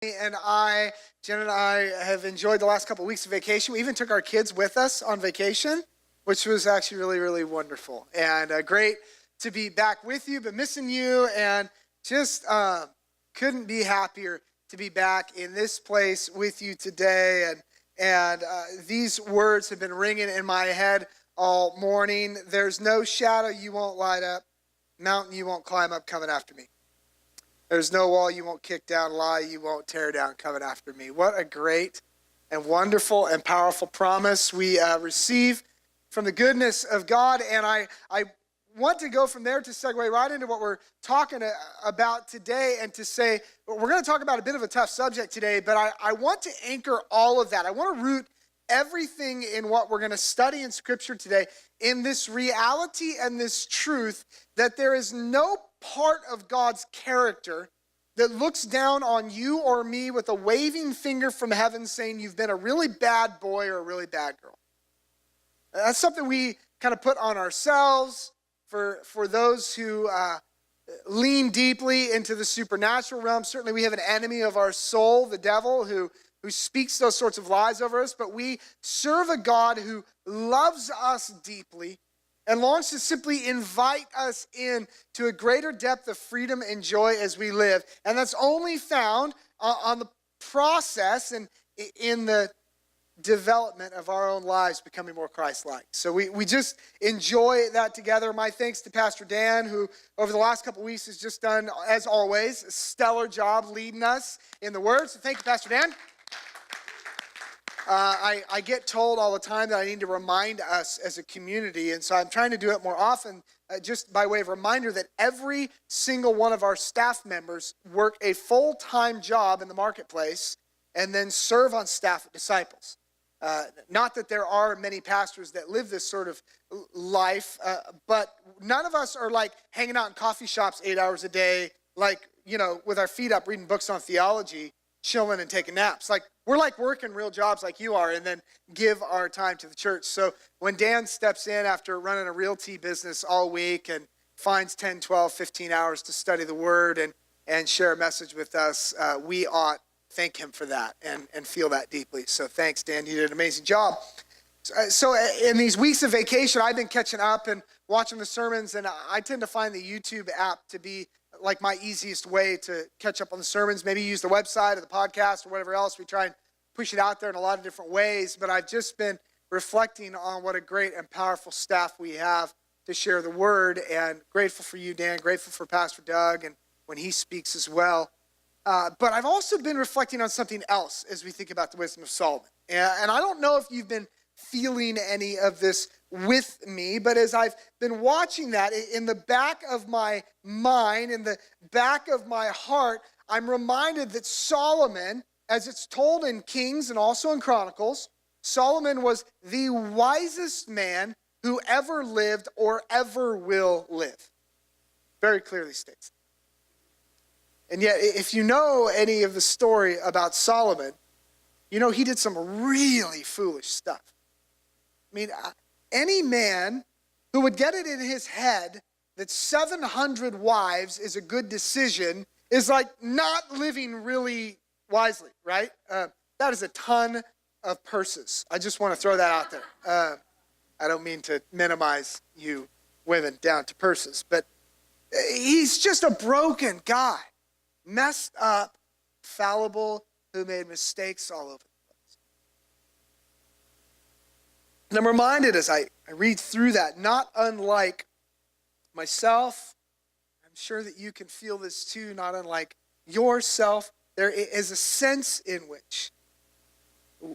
Jen and I have enjoyed the last couple of weeks of vacation. We even took our kids with us on vacation, which was actually really, really wonderful. And great to be back with you, but missing you, and just couldn't be happier to be back in this place with you today. And these words have been ringing in my head all morning. There's no shadow you won't light up, mountain you won't climb up coming after me. There's no wall you won't kick down, lie you won't tear down coming after me. What a great and wonderful and powerful promise we receive from the goodness of God. And I want to go from there to segue right into what we're talking about today, and to say, we're going to talk about a bit of a tough subject today, but I want to anchor all of that. I want to root everything in what we're going to study in Scripture today in this reality and this truth that there is no part of God's character that looks down on you or me with a waving finger from heaven saying you've been a really bad boy or a really bad girl. That's something we kind of put on ourselves for those who lean deeply into the supernatural realm. Certainly we have an enemy of our soul, the devil, who speaks those sorts of lies over us, but we serve a God who loves us deeply and longs to simply invite us in to a greater depth of freedom and joy as we live. And that's only found on the process and in the development of our own lives becoming more Christ-like. So we just enjoy that together. My thanks to Pastor Dan, who over the last couple of weeks has just done, as always, a stellar job leading us in the Word. So thank you, Pastor Dan. I get told all the time that I need to remind us as a community, and so I'm trying to do it more often, just by way of reminder that every single one of our staff members work a full-time job in the marketplace and then serve on staff at Disciples. Not that there are many pastors that live this sort of life, but none of us are like hanging out in coffee shops 8 hours a day, like, with our feet up reading books on theology, chilling and taking naps. Like, we're like working real jobs like you are, and then give our time to the church. So when Dan steps in after running a realty business all week and finds 10, 12, 15 hours to study the Word and share a message with us, we ought thank him for that and feel that deeply. So thanks, Dan. You did an amazing job. So in these weeks of vacation, I've been catching up and watching the sermons, and I tend to find the YouTube app to be like my easiest way to catch up on the sermons. Maybe use the website or the podcast or whatever else. We try and push it out there in a lot of different ways, but I've just been reflecting on what a great and powerful staff we have to share the Word, and grateful for you, Dan, grateful for Pastor Doug and when he speaks as well. But I've also been reflecting on something else as we think about the wisdom of Solomon. And I don't know if you've been feeling any of this with me, but as I've been watching that, in the back of my mind, in the back of my heart, I'm reminded that Solomon, as it's told in Kings and also in Chronicles, Solomon was the wisest man who ever lived or ever will live. Very clearly states. And yet, if you know any of the story about Solomon, you know he did some really foolish stuff. I mean, any man who would get it in his head that 700 wives is a good decision is like not living really wisely, right? That is a ton of purses. I just want to throw that out there. I don't mean to minimize you women down to purses, but he's just a broken guy. Messed up, fallible, who made mistakes all over the place. And I'm reminded as I read through that, not unlike myself, I'm sure that you can feel this too, not unlike yourself, there is a sense in which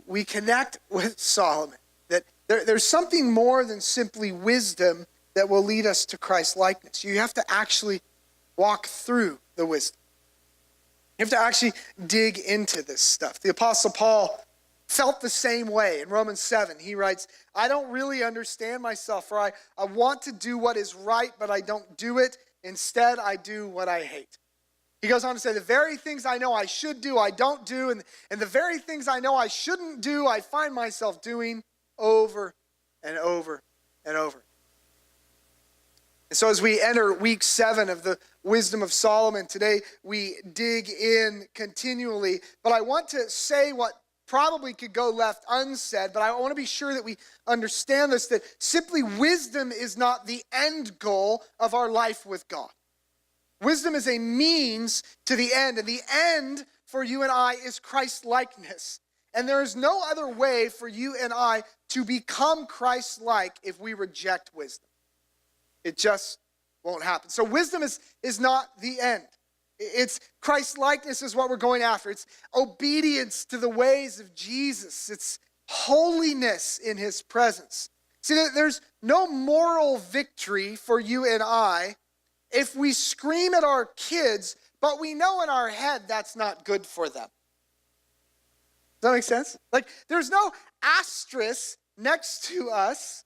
we connect with Solomon, that there's something more than simply wisdom that will lead us to Christ-likeness. You have to actually walk through the wisdom. You have to actually dig into this stuff. The Apostle Paul felt the same way. In Romans 7, he writes, I don't really understand myself, for I want to do what is right, but I don't do it. Instead, I do what I hate. He goes on to say, the very things I know I should do, I don't do, and the very things I know I shouldn't do, I find myself doing over and over and over. And so as we enter week 7 of the Wisdom of Solomon, today we dig in continually. But I want to say what probably could go left unsaid, but I want to be sure that we understand this, that simply wisdom is not the end goal of our life with God. Wisdom is a means to the end, and the end for you and I is Christ-likeness. And there is no other way for you and I to become Christ-like if we reject wisdom. It just won't happen. So wisdom is not the end. It's Christ-likeness is what we're going after. It's obedience to the ways of Jesus. It's holiness in his presence. See, there's no moral victory for you and I if we scream at our kids, but we know in our head that's not good for them. Does that make sense? Like, there's no asterisk next to us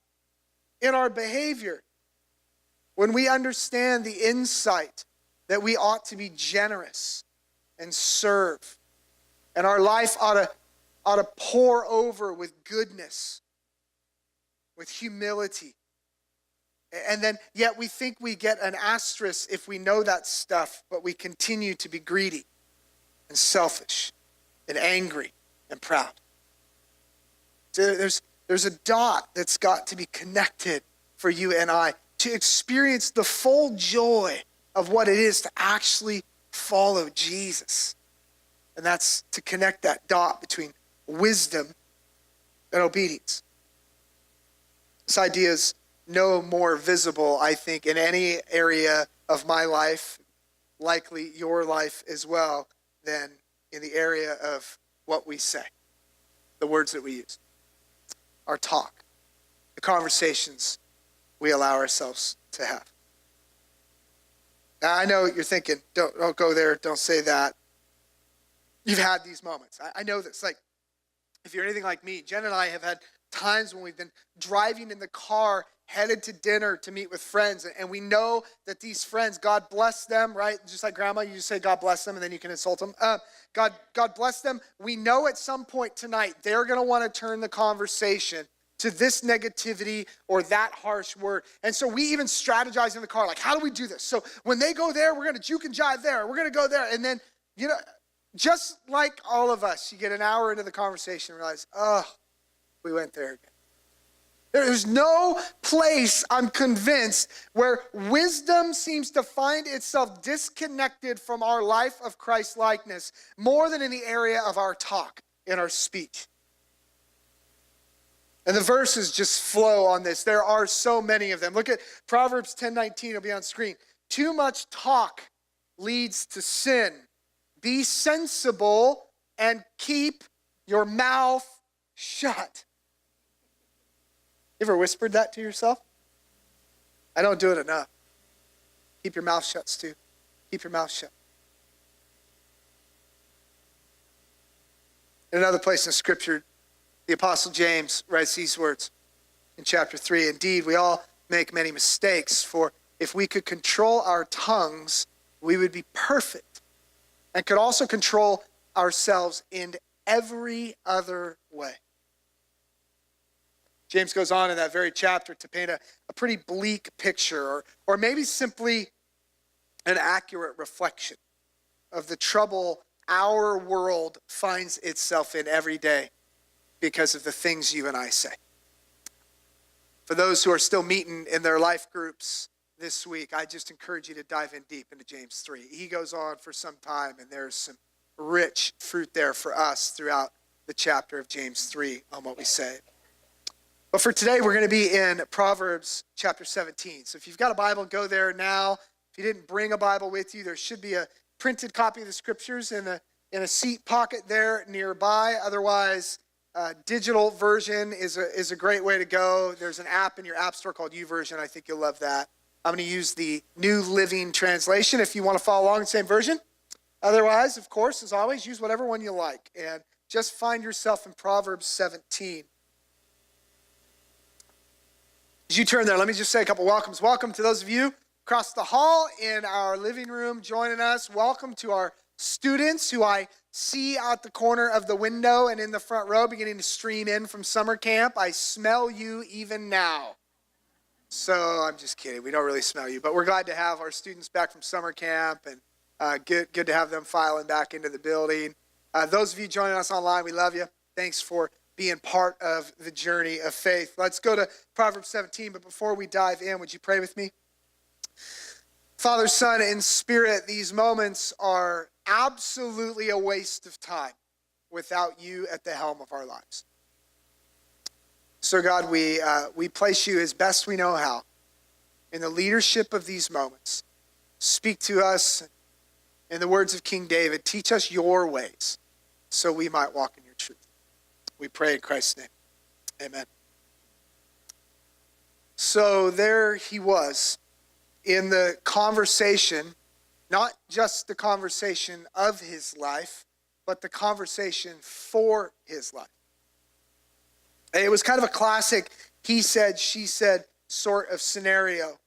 in our behavior when we understand the insight that we ought to be generous and serve. And our life ought to pour over with goodness, with humility. And then, yet we think we get an asterisk if we know that stuff, but we continue to be greedy and selfish and angry and proud. So there's a dot that's got to be connected for you and I to experience the full joy of what it is to actually follow Jesus. And that's to connect that dot between wisdom and obedience. This idea is no more visible, I think, in any area of my life, likely your life as well, than in the area of what we say, the words that we use, our talk, the conversations we allow ourselves to have. Now, I know what you're thinking. Don't go there. Don't say that. You've had these moments. I know this. Like, if you're anything like me, Jen and I have had times when we've been driving in the car, headed to dinner to meet with friends, and we know that these friends, God bless them, right? Just like grandma, you just say God bless them, and then you can insult them. God bless them. We know at some point tonight they're going to want to turn the conversation to this negativity or that harsh word. And so we even strategize in the car, like, how do we do this? So when they go there, we're going to juke and jive there. We're going to go there. And then, just like all of us, you get an hour into the conversation and realize, we went there again. There's no place, I'm convinced, where wisdom seems to find itself disconnected from our life of Christ-likeness more than in the area of our talk, in our speech. And the verses just flow on this. There are so many of them. Look at Proverbs 10:19. It'll be on screen. Too much talk leads to sin. Be sensible and keep your mouth shut. You ever whispered that to yourself? I don't do it enough. Keep your mouth shut, Stu. Keep your mouth shut. In another place in Scripture, the Apostle James writes these words in chapter 3. Indeed, we all make many mistakes, for if we could control our tongues, we would be perfect and could also control ourselves in every other way. James goes on in that very chapter to paint a pretty bleak picture, or maybe simply an accurate reflection of the trouble our world finds itself in every day because of the things you and I say. For those who are still meeting in their life groups this week, I just encourage you to dive in deep into James 3. He goes on for some time, and there's some rich fruit there for us throughout the chapter of James 3 on what we say. But for today, we're going to be in Proverbs chapter 17. So if you've got a Bible, go there now. If you didn't bring a Bible with you, there should be a printed copy of the Scriptures in a seat pocket there nearby. Otherwise, digital version is a great way to go. There's an app in your app store called YouVersion. I think you'll love that. I'm going to use the New Living Translation if you want to follow along the same version. Otherwise, of course, as always, use whatever one you like. And just find yourself in Proverbs 17. As you turn there, let me just say a couple welcomes. Welcome to those of you across the hall in our living room joining us. Welcome to our students who I see out the corner of the window and in the front row beginning to stream in from summer camp. I smell you even now. So I'm just kidding. We don't really smell you, but we're glad to have our students back from summer camp, and good to have them filing back into the building. Those of you joining us online, we love you. Thanks for being part of the journey of faith. Let's go to Proverbs 17, but before we dive in, would you pray with me? Father, Son, and Spirit, these moments are absolutely a waste of time without you at the helm of our lives. So God, we place you as best we know how in the leadership of these moments. Speak to us in the words of King David. Teach us your ways so we might walk in your truth. We pray in Christ's name. Amen. So there he was in the conversation, not just the conversation of his life, but the conversation for his life. It was kind of a classic he said, she said sort of scenario.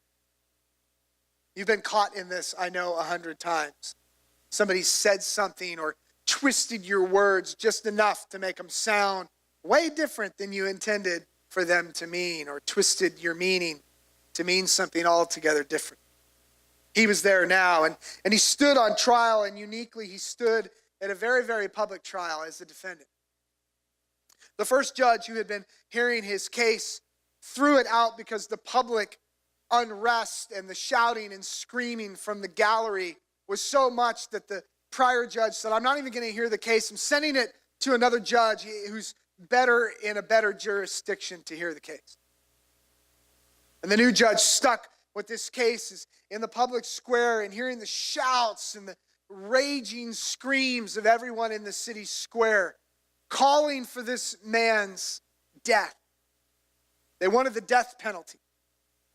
You've been caught in this, I know, 100 times. Somebody said something or twisted your words just enough to make them sound way different than you intended for them to mean, or twisted your meaning to mean something altogether different. He was there now, and he stood on trial, and uniquely he stood at a very, very public trial as the defendant. The first judge who had been hearing his case threw it out because the public unrest and the shouting and screaming from the gallery was so much that the prior judge said, I'm not even going to hear the case. I'm sending it to another judge who's better in a better jurisdiction to hear the case. And the new judge stuck with this case is in the public square and hearing the shouts and the raging screams of everyone in the city square calling for this man's death. They wanted the death penalty.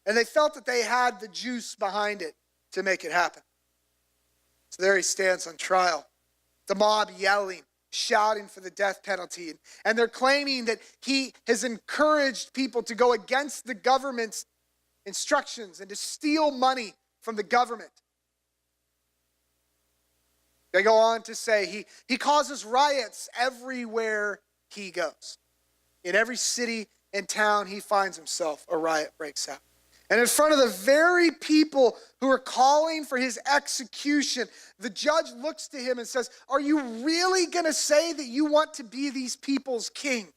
And they felt that they had the juice behind it to make it happen. So there he stands on trial. The mob yelling, shouting for the death penalty. And they're claiming that he has encouraged people to go against the government's instructions and to steal money from the government. They go on to say he causes riots everywhere he goes. In every city and town he finds himself, a riot breaks out. And in front of the very people who are calling for his execution, the judge looks to him and says, are you really going to say that you want to be these people's king?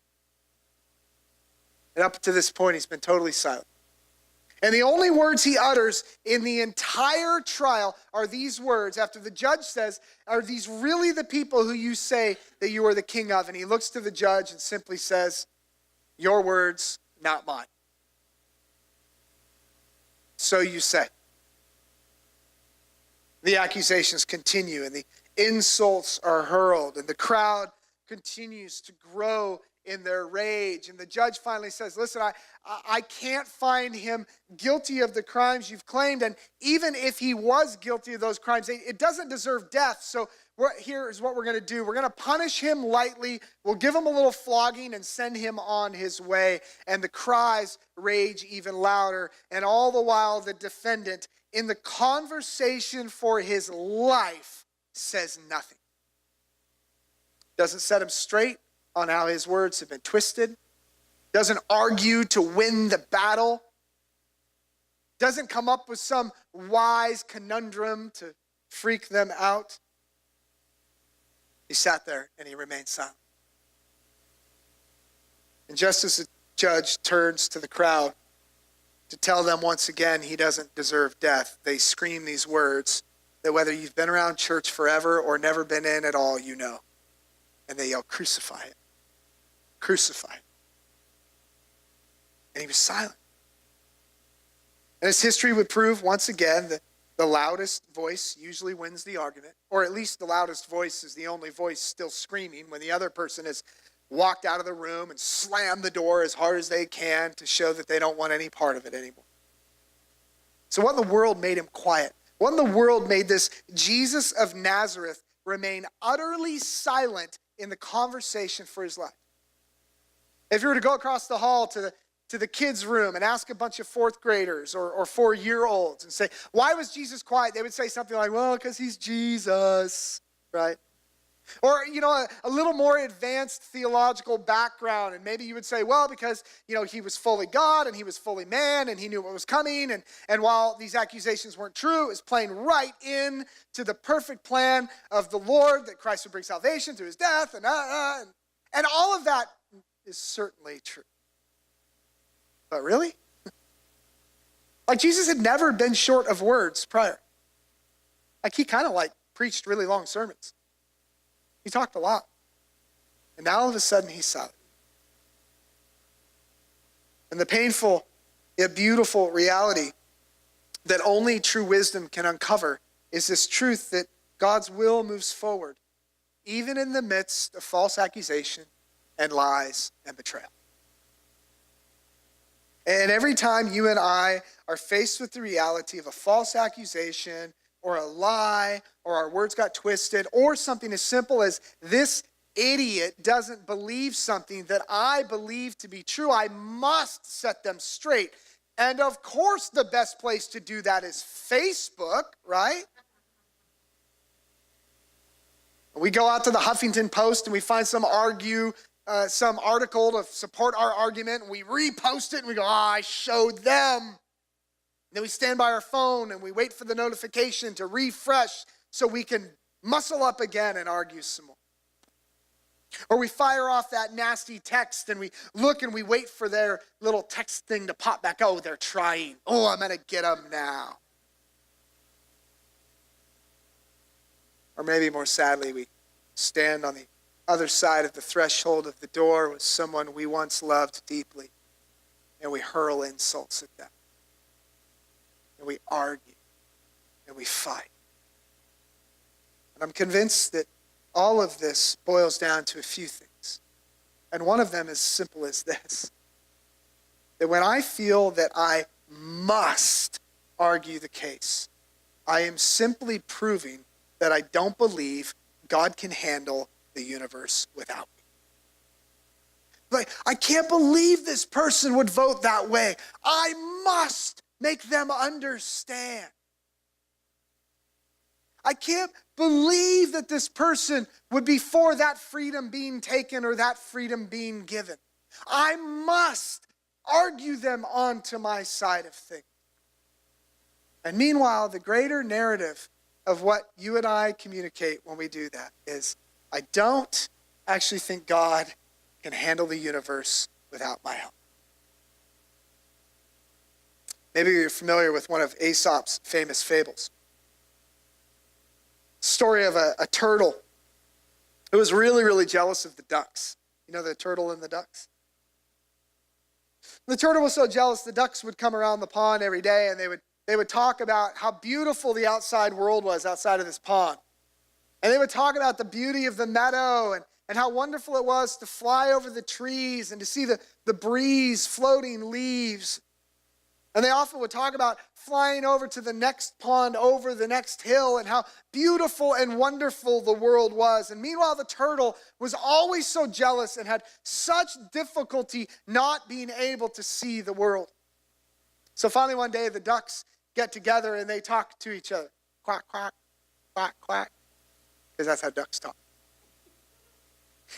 And up to this point, he's been totally silent. And the only words he utters in the entire trial are these words. After the judge says, are these really the people who you say that you are the king of? And he looks to the judge and simply says, your words, not mine. So you say. The accusations continue and the insults are hurled and the crowd continues to grow in their rage. And the judge finally says, listen, I can't find him guilty of the crimes you've claimed. And even if he was guilty of those crimes, it doesn't deserve death. So here's what we're going to do. We're going to punish him lightly. We'll give him a little flogging and send him on his way. And the cries rage even louder. And all the while, the defendant, in the conversation for his life, says nothing. Doesn't set him straight on how his words have been twisted, doesn't argue to win the battle, doesn't come up with some wise conundrum to freak them out. He sat there and he remained silent. And just as the judge turns to the crowd to tell them once again he doesn't deserve death, they scream these words that whether you've been around church forever or never been in at all, you know. And they yell, crucify him. Crucify him. And he was silent. And as history would prove, once again, the loudest voice usually wins the argument, or at least the loudest voice is the only voice still screaming when the other person has walked out of the room and slammed the door as hard as they can to show that they don't want any part of it anymore. So what in the world made him quiet? What in the world made this Jesus of Nazareth remain utterly silent in the conversation for his life? If you were to go across the hall to the kids' room and ask a bunch of fourth graders or 4-year-olds and say, why was Jesus quiet? They would say something like, well, because he's Jesus, right? Or, a little more advanced theological background. And maybe you would say, well, because, he was fully God and he was fully man and he knew what was coming. And while these accusations weren't true, it was playing right in to the perfect plan of the Lord, that Christ would bring salvation through his death. And all of that is certainly true. But really? Like, Jesus had never been short of words prior. Like, he kind of preached really long sermons. He talked a lot. And now all of a sudden he's silent. And the painful yet beautiful reality that only true wisdom can uncover is this truth that God's will moves forward, even in the midst of false accusation and lies and betrayal. And every time you and I are faced with the reality of a false accusation or a lie, or our words got twisted, or something as simple as this idiot doesn't believe something that I believe to be true, I must set them straight. And of course, the best place to do that is Facebook, right? We go out to the Huffington Post and we find some article to support our argument, and we repost it and we go, I showed them. Then we stand by our phone and we wait for the notification to refresh so we can muscle up again and argue some more. Or we fire off that nasty text and we look and we wait for their little text thing to pop back. Oh, they're trying. Oh, I'm going to get them now. Or maybe more sadly, we stand on the other side of the threshold of the door with someone we once loved deeply, and we hurl insults at them. And we argue, and we fight. And I'm convinced that all of this boils down to a few things. And one of them is as simple as this: that when I feel that I must argue the case, I am simply proving that I don't believe God can handle the universe without me. Like, I can't believe this person would vote that way. I must make them understand. I can't believe that this person would be for that freedom being taken or that freedom being given. I must argue them onto my side of things. And meanwhile, the greater narrative of what you and I communicate when we do that is, I don't actually think God can handle the universe without my help. Maybe you're familiar with one of Aesop's famous fables. Story of a turtle who was really, really jealous of the ducks. You know the turtle and the ducks? The turtle was so jealous, the ducks would come around the pond every day and they would talk about how beautiful the outside world was outside of this pond. And they would talk about the beauty of the meadow and how wonderful it was to fly over the trees and to see the breeze floating leaves. And they often would talk about flying over to the next pond, over the next hill, and how beautiful and wonderful the world was. And meanwhile, the turtle was always so jealous and had such difficulty not being able to see the world. So finally one day, the ducks get together and they talk to each other. Quack, quack, quack, quack. Because that's how ducks talk.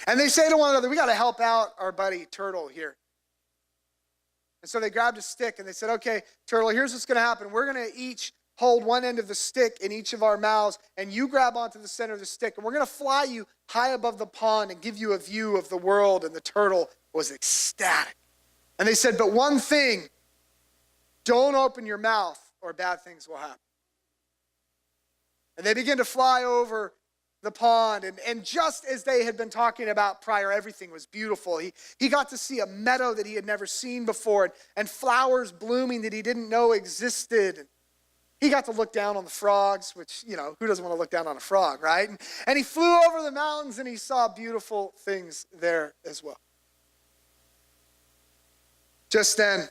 And they say to one another, we got to help out our buddy turtle here. And so they grabbed a stick and they said, okay, turtle, here's what's going to happen. We're going to each hold one end of the stick in each of our mouths, and you grab onto the center of the stick, and we're going to fly you high above the pond and give you a view of the world. And the turtle was ecstatic. And they said, but one thing, don't open your mouth or bad things will happen. And they begin to fly over the pond, and just as they had been talking about prior, everything was beautiful. He got to see a meadow that he had never seen before, and flowers blooming that he didn't know existed. He got to look down on the frogs, which, who doesn't want to look down on a frog, right? And he flew over the mountains and he saw beautiful things there as well. Just then,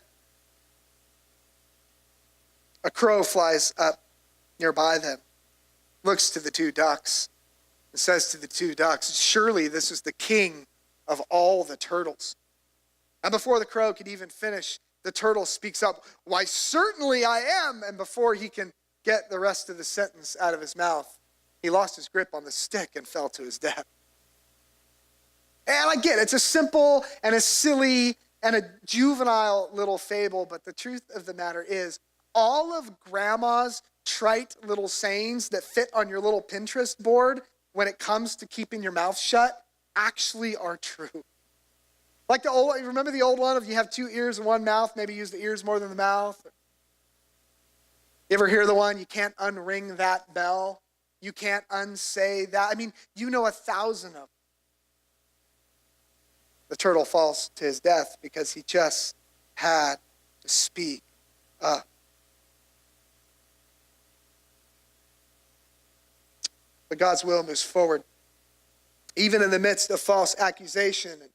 a crow flies up nearby them, looks to the two ducks, and says to the two ducks, surely this is the king of all the turtles. And before the crow could even finish, the turtle speaks up, why, certainly I am. And before he can get the rest of the sentence out of his mouth, He lost his grip on the stick and fell to his death. And I get it. It's a simple and a silly and a juvenile little fable, but the truth of the matter is all of grandma's trite little sayings that fit on your little Pinterest board when it comes to keeping your mouth shut actually are true. Like remember the old one of you have two ears and one mouth, maybe use the ears more than the mouth? You ever hear the one, you can't unring that bell? You can't unsay that? I mean, you know 1,000 of them. The turtle falls to his death because he just had to speak up. But God's will moves forward, even in the midst of false accusation and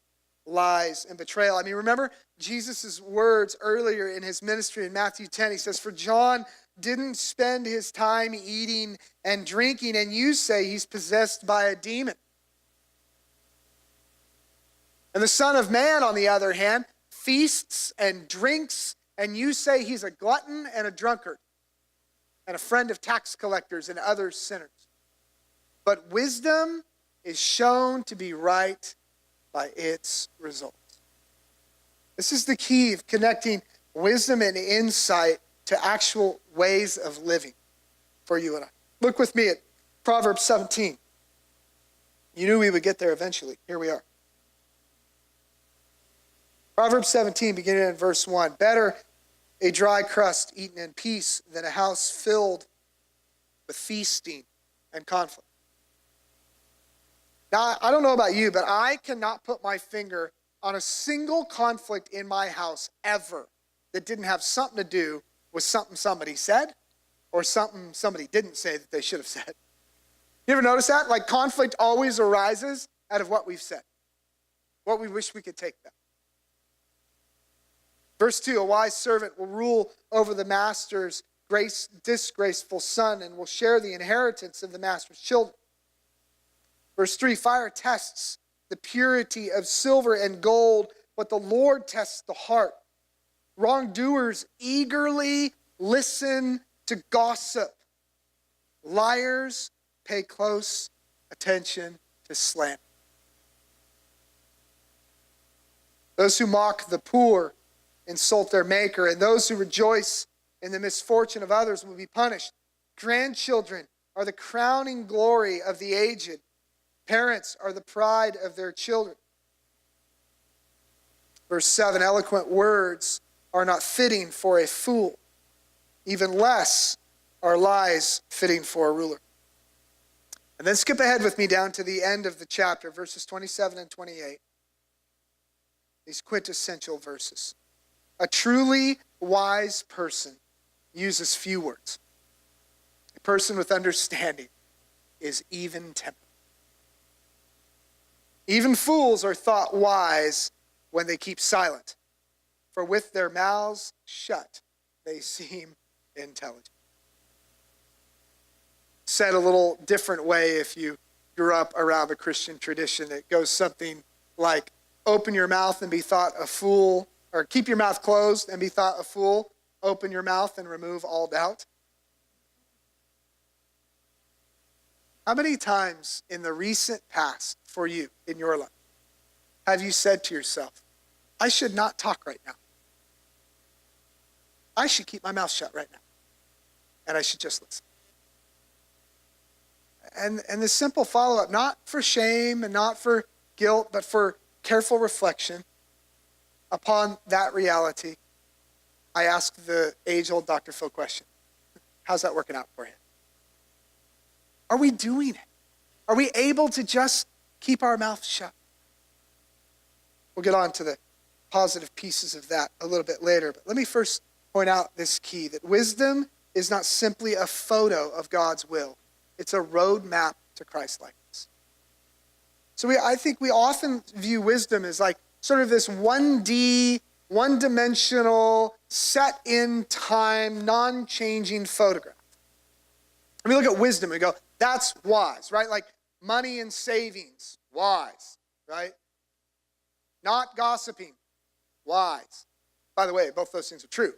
lies and betrayal. I mean, remember Jesus' words earlier in his ministry in Matthew 10. He says, "For John didn't spend his time eating and drinking, and you say he's possessed by a demon. And the Son of Man, on the other hand, feasts and drinks, and you say he's a glutton and a drunkard, and a friend of tax collectors and other sinners. But wisdom is shown to be right by its results." This is the key of connecting wisdom and insight to actual ways of living for you and I. Look with me at Proverbs 17. You knew we would get there eventually. Here we are. Proverbs 17, beginning in verse 1. "Better a dry crust eaten in peace than a house filled with feasting and conflict." Now, I don't know about you, but I cannot put my finger on a single conflict in my house ever that didn't have something to do with something somebody said or something somebody didn't say that they should have said. You ever notice that? Like, conflict always arises out of what we've said, what we wish we could take back. Verse 2, "A wise servant will rule over the master's disgraceful son and will share the inheritance of the master's children." Verse 3, "Fire tests the purity of silver and gold, but the Lord tests the heart. Wrongdoers eagerly listen to gossip. Liars pay close attention to slander." "Those who mock the poor insult their maker, and those who rejoice in the misfortune of others will be punished. Grandchildren are the crowning glory of the aged. Parents are the pride of their children." Verse 7, "Eloquent words are not fitting for a fool. Even less are lies fitting for a ruler." And then skip ahead with me down to the end of the chapter, verses 27 and 28. These quintessential verses. "A truly wise person uses few words. A person with understanding is even-tempered. Even fools are thought wise when they keep silent, for with their mouths shut, they seem intelligent." Said a little different way, if you grew up around the Christian tradition, it goes something like, "Open your mouth and be thought a fool," or "Keep your mouth closed and be thought a fool. Open your mouth and remove all doubt." How many times in the recent past for you in your life have you said to yourself, "I should not talk right now. I should keep my mouth shut right now. And I should just listen"? And the simple follow-up, not for shame and not for guilt, but for careful reflection upon that reality, I ask the age-old Dr. Phil question: how's that working out for you? Are we doing it? Are we able to just keep our mouth shut? We'll get on to the positive pieces of that a little bit later, but let me first point out this key, that wisdom is not simply a photo of God's will. It's a roadmap to Christ-likeness. So I think we often view wisdom as like sort of this 1D, one-dimensional, set in time, non-changing photograph. And we look at wisdom and we go, that's wise, right? Like money and savings, wise, right? Not gossiping, wise. By the way, both those things are true.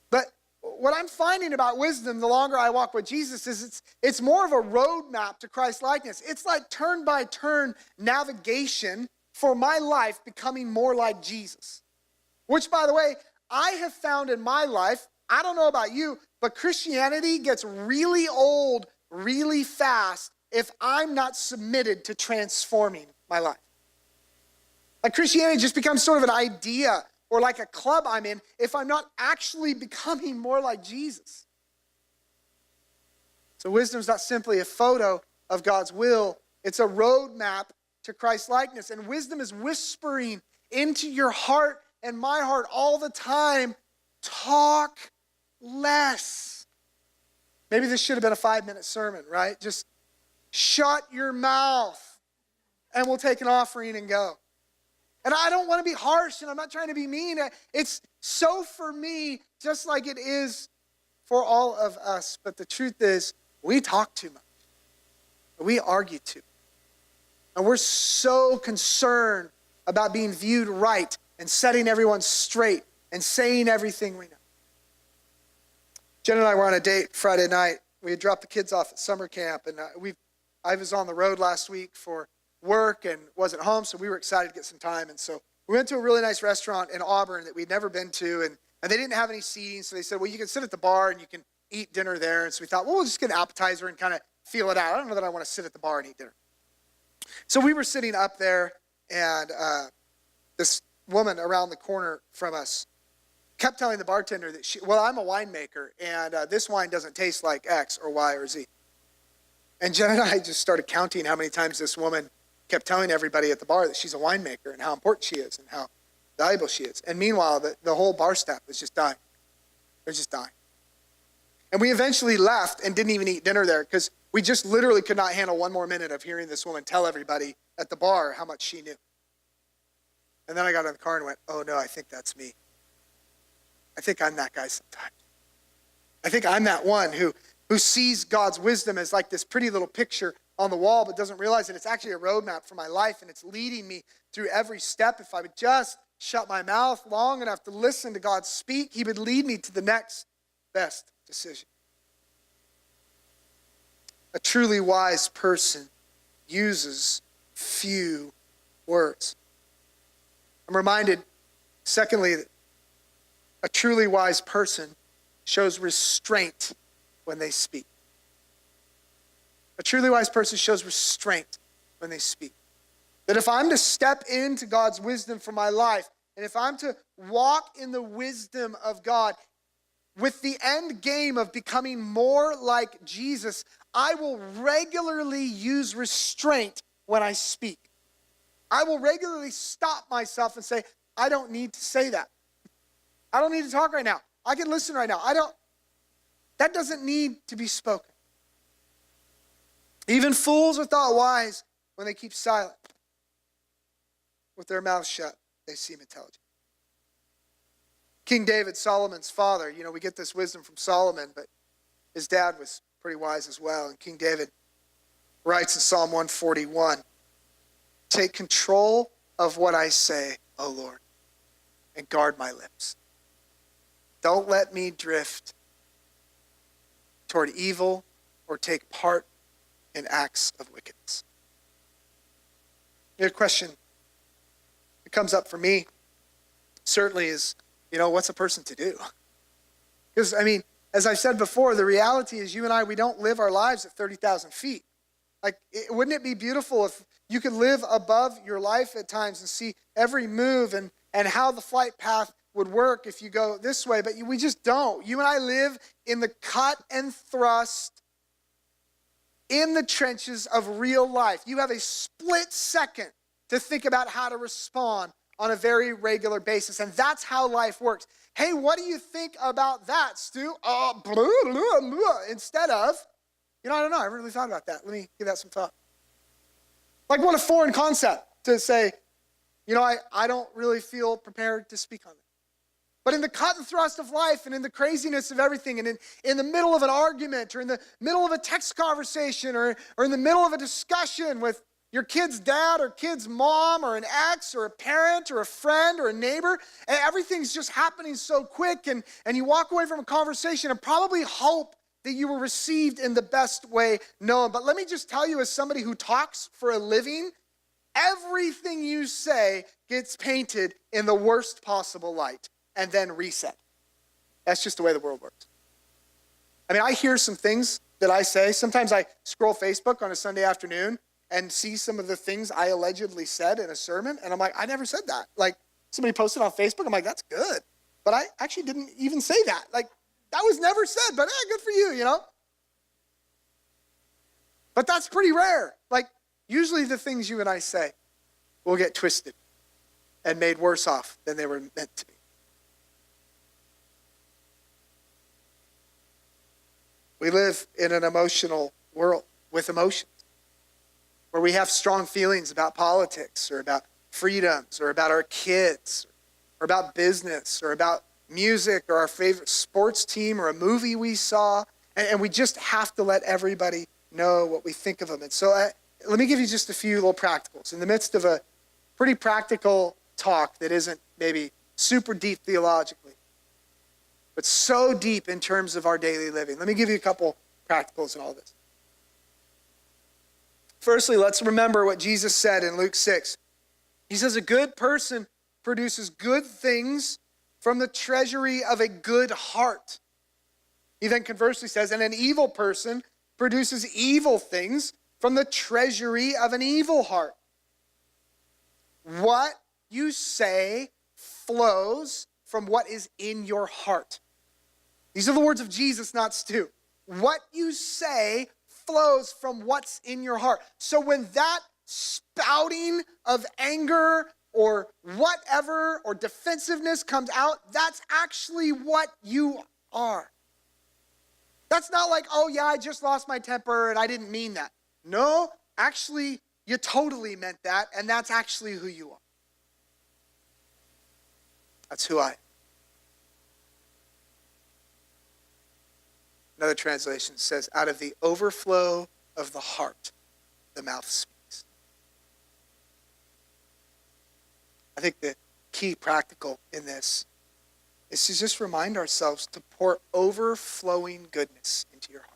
But what I'm finding about wisdom the longer I walk with Jesus is it's more of a roadmap to Christ likeness. It's like turn by turn navigation for my life becoming more like Jesus. Which, by the way, I have found in my life, I don't know about you, but Christianity gets really old really fast if I'm not submitted to transforming my life. Like Christianity just becomes sort of an idea or like a club I'm in if I'm not actually becoming more like Jesus. So wisdom is not simply a photo of God's will. It's a roadmap to Christ's likeness. And wisdom is whispering into your heart and my heart all the time, talk less. Maybe this should have been a 5-minute sermon, right? Just shut your mouth and we'll take an offering and go. And I don't want to be harsh and I'm not trying to be mean. It's so for me, just like it is for all of us. But the truth is, we talk too much. We argue too much. And we're so concerned about being viewed right and setting everyone straight and saying everything we know. Jen and I were on a date Friday night. We had dropped the kids off at summer camp, and I was on the road last week for work and wasn't home, so we were excited to get some time. And so we went to a really nice restaurant in Auburn that we'd never been to, and they didn't have any seating, so they said, well, you can sit at the bar and you can eat dinner there. And so we thought, well, we'll just get an appetizer and kind of feel it out. I don't know that I want to sit at the bar and eat dinner. So we were sitting up there, and this woman around the corner from us kept telling the bartender that I'm a winemaker, and this wine doesn't taste like X or Y or Z. And Jen and I just started counting how many times this woman kept telling everybody at the bar that she's a winemaker and how important she is and how valuable she is. And meanwhile, the whole bar staff was just dying. They're just dying. And we eventually left and didn't even eat dinner there because we just literally could not handle one more minute of hearing this woman tell everybody at the bar how much she knew. And then I got in the car and went, oh no, I think that's me. I think I'm that guy sometimes. I think I'm that one who sees God's wisdom as like this pretty little picture on the wall, but doesn't realize that it's actually a roadmap for my life, and it's leading me through every step. If I would just shut my mouth long enough to listen to God speak, he would lead me to the next best decision. A truly wise person uses few words. I'm reminded, secondly, that a truly wise person shows restraint when they speak. A truly wise person shows restraint when they speak. That if I'm to step into God's wisdom for my life, and if I'm to walk in the wisdom of God with the end game of becoming more like Jesus, I will regularly use restraint when I speak. I will regularly stop myself and say, I don't need to say that. I don't need to talk right now. I can listen right now. That doesn't need to be spoken. Even fools are thought wise when they keep silent. With their mouths shut, they seem intelligent. King David, Solomon's father, we get this wisdom from Solomon, but his dad was pretty wise as well. And King David writes in Psalm 141, take control of what I say, O Lord, and guard my lips. Don't let me drift toward evil or take part in acts of wickedness. The question that comes up for me certainly is, what's a person to do? Because, as I said before, the reality is you and I, we don't live our lives at 30,000 feet. Wouldn't it be beautiful if you could live above your life at times and see every move and how the flight path would work if you go this way, but we just don't. You and I live in the cut and thrust, in the trenches of real life. You have a split second to think about how to respond on a very regular basis, and that's how life works. Hey, what do you think about that, Stu? Instead of, I don't know, I haven't really thought about that. Let me give that some thought. Like, what a foreign concept to say, I don't really feel prepared to speak on that. But in the cut and thrust of life and in the craziness of everything and in the middle of an argument or in the middle of a text conversation or in the middle of a discussion with your kid's dad or kid's mom or an ex or a parent or a friend or a neighbor, and everything's just happening so quick, and you walk away from a conversation and probably hope that you were received in the best way known. But let me just tell you, as somebody who talks for a living, everything you say gets painted in the worst possible light and then reset. That's just the way the world works. I mean, I hear some things that I say. Sometimes I scroll Facebook on a Sunday afternoon and see some of the things I allegedly said in a sermon, and I'm like, I never said that. Like, somebody posted on Facebook, I'm like, that's good. But I actually didn't even say that. Like, that was never said, but good for you, you know? But that's pretty rare. Like, usually the things you and I say will get twisted and made worse off than they were meant to be. We live in an emotional world with emotions, where we have strong feelings about politics or about freedoms or about our kids or about business or about music or our favorite sports team or a movie we saw. And we just have to let everybody know what we think of them. And so let me give you just a few little practicals. In the midst of a pretty practical talk that isn't maybe super deep theologically, but so deep in terms of our daily living. Let me give you a couple practicals in all this. Firstly, let's remember what Jesus said in Luke 6. He says, a good person produces good things from the treasury of a good heart. He then conversely says, and an evil person produces evil things from the treasury of an evil heart. What you say flows from what is in your heart. These are the words of Jesus, not Stu. What you say flows from what's in your heart. So when that spouting of anger or whatever or defensiveness comes out, that's actually what you are. That's not like, oh yeah, I just lost my temper and I didn't mean that. No, actually, you totally meant that, and that's actually who you are. That's who I am. Another translation says, out of the overflow of the heart, the mouth speaks. I think the key practical in this is to just remind ourselves to pour overflowing goodness into your heart.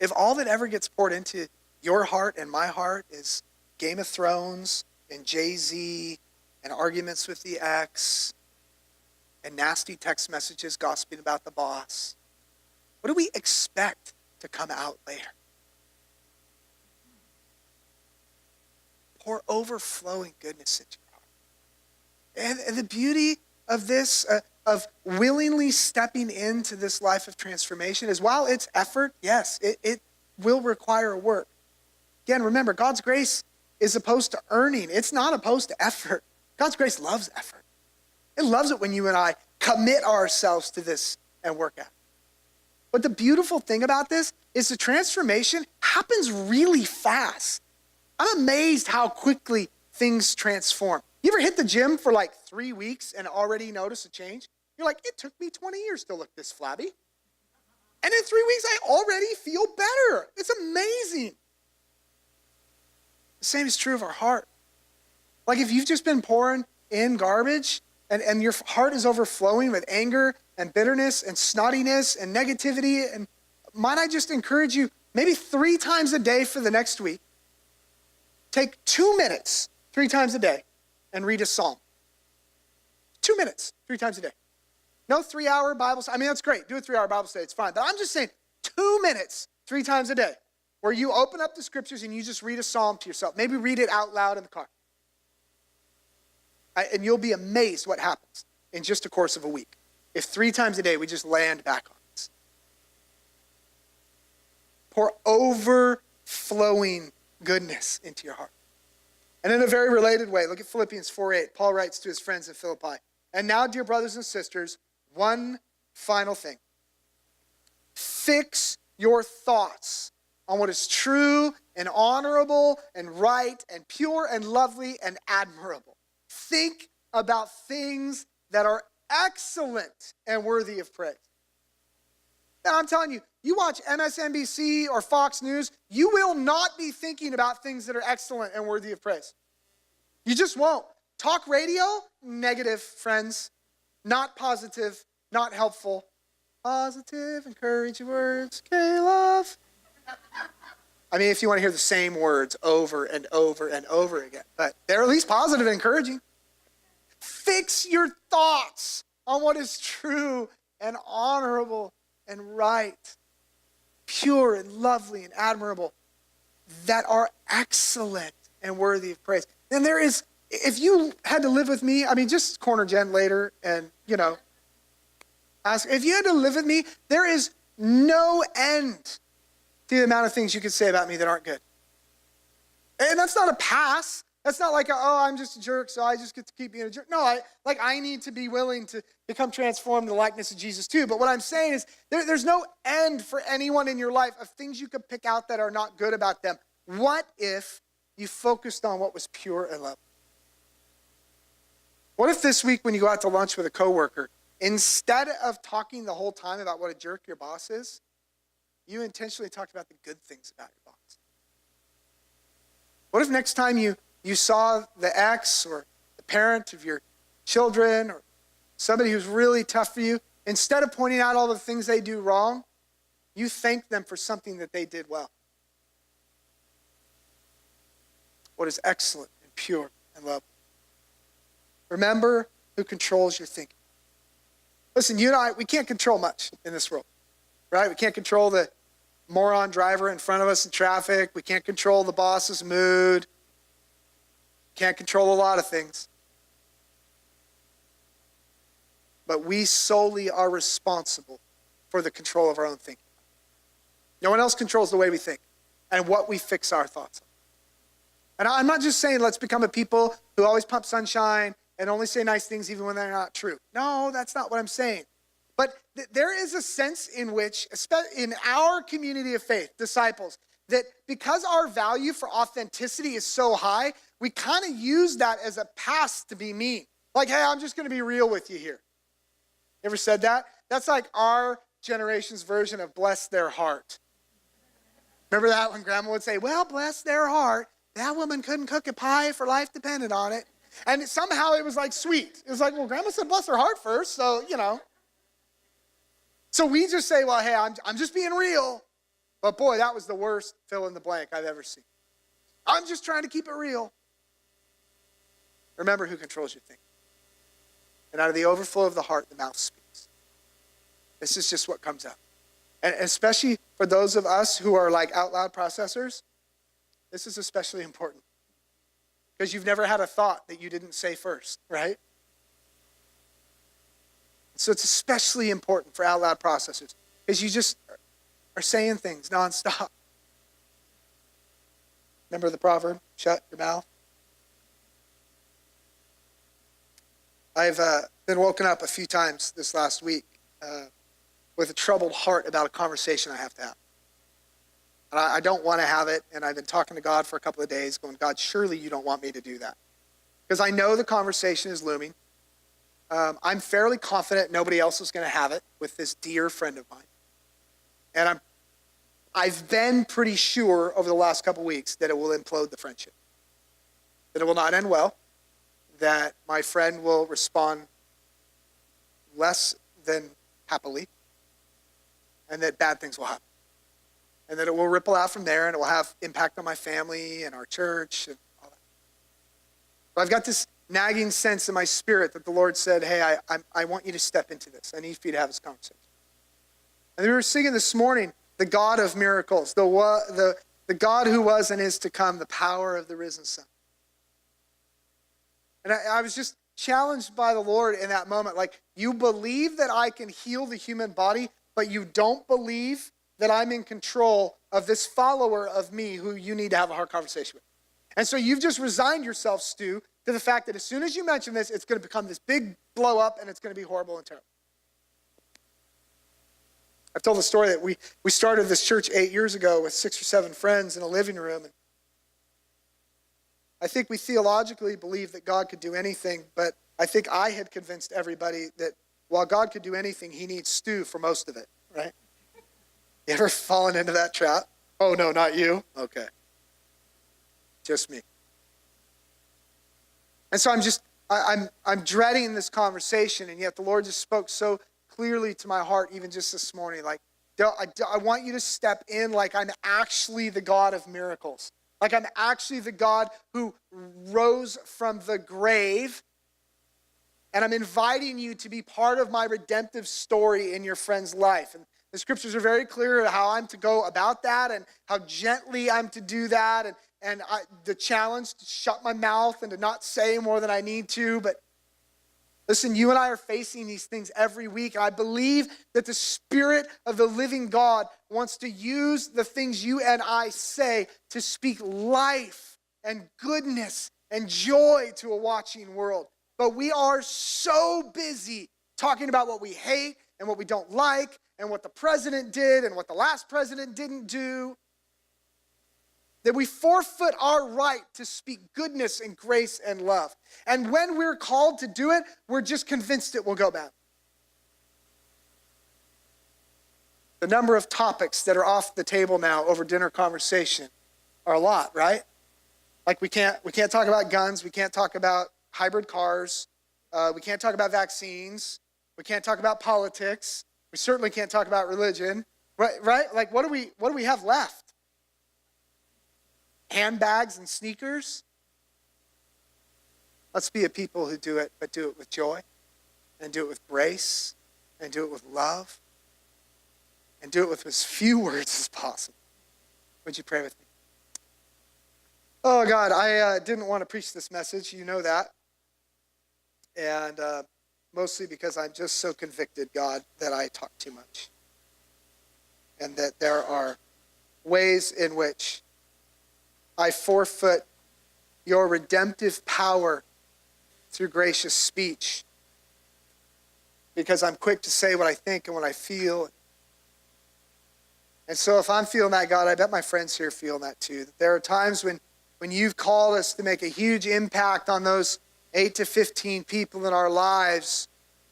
If all that ever gets poured into your heart and my heart is Game of Thrones and Jay-Z and arguments with the ex and nasty text messages gossiping about the boss, what do we expect to come out later? Pour overflowing goodness into your heart. And the beauty of this, of willingly stepping into this life of transformation is, while it's effort, yes, it will require work. Again, remember, God's grace is opposed to earning. It's not opposed to effort. God's grace loves effort. It loves it when you and I commit ourselves to this and work out. But the beautiful thing about this is the transformation happens really fast. I'm amazed how quickly things transform. You ever hit the gym for like 3 weeks and already notice a change? You're like, it took me 20 years to look this flabby. And in 3 weeks, I already feel better. It's amazing. The same is true of our heart. Like if you've just been pouring in garbage and your heart is overflowing with anger and bitterness and snottiness and negativity, and might I just encourage you, maybe 3 times a day for the next week, take 2 minutes 3 times a day and read a psalm. 2 minutes 3 times a day. No 3-hour Bible study. I mean, that's great. Do a 3-hour Bible study. It's fine. But I'm just saying 2 minutes 3 times a day where you open up the scriptures and you just read a psalm to yourself. Maybe read it out loud in the car. And you'll be amazed what happens in just the course of a week if 3 times a day we just land back on this. Pour overflowing goodness into your heart. And in a very related way, look at Philippians 4:8. Paul writes to his friends in Philippi, and now, dear brothers and sisters, one final thing. Fix your thoughts on what is true and honorable and right and pure and lovely and admirable. Think about things that are excellent and worthy of praise. Now, I'm telling you, you watch MSNBC or Fox News, you will not be thinking about things that are excellent and worthy of praise. You just won't. Talk radio, negative, friends. Not positive, not helpful. Positive, encouraging words, okay, love. I mean, if you want to hear the same words over and over and over again, but they're at least positive and encouraging. Fix your thoughts on what is true and honorable and right, pure and lovely and admirable, that are excellent and worthy of praise. And there is, if you had to live with me, I mean, just corner Jen later and, ask, if you had to live with me, there is no end to the amount of things you could say about me that aren't good. And that's not a pass. That's not like, I'm just a jerk, so I just get to keep being a jerk. No, I need to be willing to become transformed in the likeness of Jesus too. But what I'm saying is there's no end for anyone in your life of things you could pick out that are not good about them. What if you focused on what was pure and lovely? What if this week when you go out to lunch with a coworker, instead of talking the whole time about what a jerk your boss is, you intentionally talked about the good things about your boss? What if next time you saw the ex or the parent of your children or somebody who's really tough for you, instead of pointing out all the things they do wrong, you thank them for something that they did well? What is excellent and pure and lovely? Remember who controls your thinking. Listen, you and I, we can't control much in this world, right? We can't control the moron driver in front of us in traffic. We can't control the boss's mood. Can't control a lot of things. But we solely are responsible for the control of our own thinking. No one else controls the way we think and what we fix our thoughts on. And I'm not just saying let's become a people who always pump sunshine and only say nice things even when they're not true. No, that's not what I'm saying. But there is a sense in which, especially in our community of faith, disciples, that because our value for authenticity is so high, we kind of use that as a pass to be mean. Like, hey, I'm just going to be real with you here. You ever said that? That's like our generation's version of bless their heart. Remember that when grandma would say, well, bless their heart. That woman couldn't cook a pie if her life depended on it. And somehow it was like sweet. It was like, well, grandma said bless her heart first, so, So we just say, well, hey, I'm just being real. But boy, that was the worst fill in the blank I've ever seen. I'm just trying to keep it real. Remember who controls your thinking. And out of the overflow of the heart, the mouth speaks. This is just what comes out. And especially for those of us who are like out loud processors, this is especially important. Because you've never had a thought that you didn't say first, right? So it's especially important for out loud processors. Because you just are saying things nonstop. Remember the proverb, shut your mouth? I've been woken up a few times this last week with a troubled heart about a conversation I have to have. And I don't want to have it, and I've been talking to God for a couple of days, going, God, surely you don't want me to do that. Because I know the conversation is looming. I'm fairly confident nobody else is going to have it with this dear friend of mine. And I've been pretty sure over the last couple of weeks that it will implode the friendship. That it will not end well. That my friend will respond less than happily. And that bad things will happen. And that it will ripple out from there, and it will have impact on my family and our church and all that. But I've got this nagging sense in my spirit that the Lord said, hey, I want you to step into this. I need for you to have this conversation. And we were singing this morning, the God of miracles, the God who was and is to come, the power of the risen Son. And I was just challenged by the Lord in that moment. Like, you believe that I can heal the human body, but you don't believe that I'm in control of this follower of me who you need to have a hard conversation with. And so you've just resigned yourself, Stu, to the fact that as soon as you mention this, it's going to become this big blow up and it's going to be horrible and terrible. I've told the story that we started this church 8 years ago with 6 or 7 friends in a living room. And I think we theologically believe that God could do anything, but I think I had convinced everybody that while God could do anything, he needs Stu for most of it, right? You ever fallen into that trap? Oh, no, not you? Okay. Just me. And so I'm dreading this conversation, and yet the Lord just spoke so clearly to my heart even just this morning. Like, I want you to step in like I'm actually the God of miracles. Like I'm actually the God who rose from the grave, and I'm inviting you to be part of my redemptive story in your friend's life. And the scriptures are very clear how I'm to go about that and how gently I'm to do that. And the challenge to shut my mouth and to not say more than I need to. But listen, you and I are facing these things every week. And I believe that the Spirit of the living God wants to use the things you and I say to speak life and goodness and joy to a watching world. But we are so busy talking about what we hate and what we don't like and what the president did and what the last president didn't do, that we forfeit our right to speak goodness and grace and love. And when we're called to do it, we're just convinced it will go bad. The number of topics that are off the table now over dinner conversation are a lot, right? Like we can't talk about guns, we can't talk about hybrid cars, we can't talk about vaccines, we can't talk about politics, we certainly can't talk about religion, right? Like what do we have left? Handbags and sneakers? Let's be a people who do it, but do it with joy, and do it with grace, and do it with love, and do it with as few words as possible. Would you pray with me? Oh, God, I didn't want to preach this message. You know that. And mostly because I'm just so convicted, God, that I talk too much. And that there are ways in which I forfeit your redemptive power through gracious speech because I'm quick to say what I think and what I feel. And so if I'm feeling that, God, I bet my friends here feel that too. That there are times when you've called us to make a huge impact on those 8 to 15 people in our lives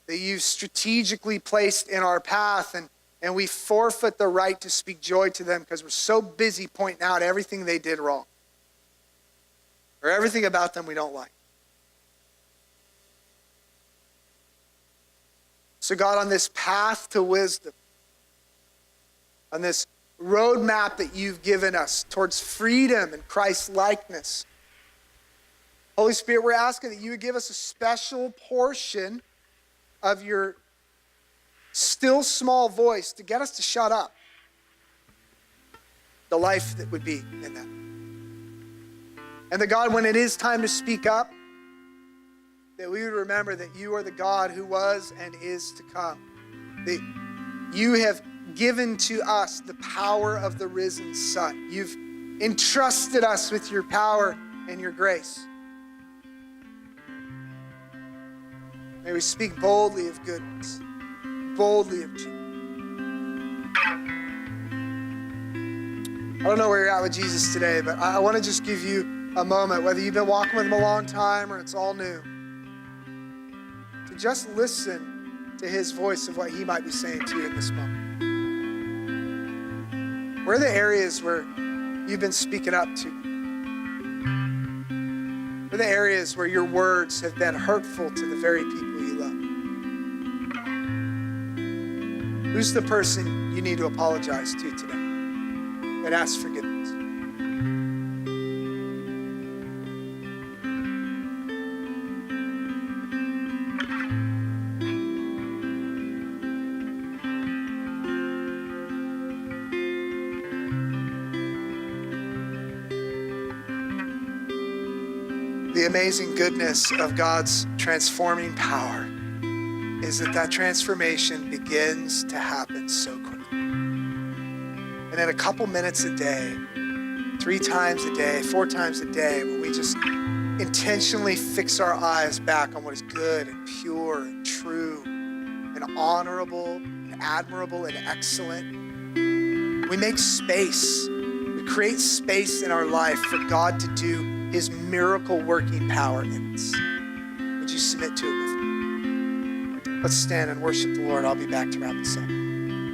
that you've strategically placed in our path, and we forfeit the right to speak joy to them because we're so busy pointing out everything they did wrong or everything about them we don't like. So God, on this path to wisdom, on this roadmap that you've given us towards freedom and Christ-likeness, Holy Spirit, we're asking that you would give us a special portion of your still small voice to get us to shut up. The life that would be in that. And that God, when it is time to speak up, that we would remember that you are the God who was and is to come. That you have given to us the power of the risen Son. You've entrusted us with your power and your grace. May we speak boldly of goodness, boldly of joy. I don't know where you're at with Jesus today, but I want to just give you a moment, whether you've been walking with him a long time or it's all new, to just listen to his voice of what he might be saying to you in this moment. Where are the areas where you've been speaking up to? Where are the areas where your words have been hurtful to the very people you love? Who's the person you need to apologize to today and ask forgiveness? The amazing goodness of God's transforming power is that transformation begins to happen so quickly. And in a couple minutes a day, 3 times a day, 4 times a day, when we just intentionally fix our eyes back on what is good and pure and true and honorable and admirable and excellent, we make space. We create space in our life for God to do his miracle working power in us. Would you submit to it with me? Let's stand and worship the Lord. I'll be back to wrap this up.